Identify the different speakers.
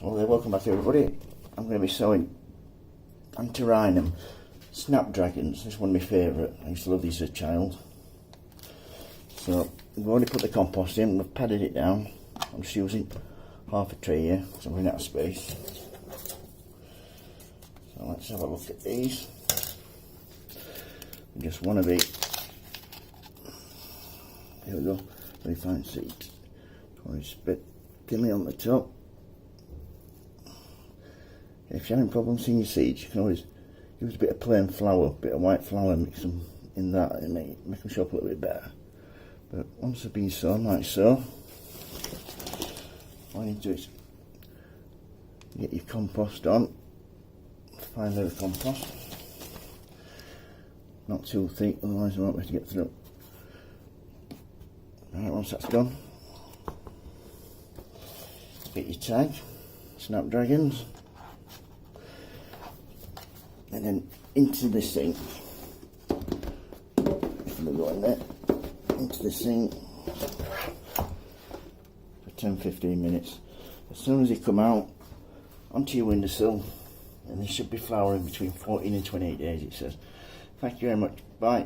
Speaker 1: Well, welcome back everybody. I'm going to be sowing Antirrhinum Snapdragons. This is one of my favourite. I used to love these as a child. So we've already put the compost in, we've padded it down. I'm just using half a tray here because I'm running out of space. So let's have a look at these. We just want to be, here we go, very fine seeds. It's a bit thinly on the top. If you're having problems seeing your seeds, you can always use a bit of plain flour, a bit of white flour, mix them in that and make them show up a little bit better. But once they've been sown like so, all you need to do is get your compost on, find out the compost, not too thick, otherwise you won't be able to get through. Right, once that's done, get your tag, Snapdragons, and then into this sink. We'll go in there, into the sink for 10-15 minutes. As soon as they come out, onto your windowsill, and they should be flowering between 14 and 28 days, it says. Thank you very much. Bye.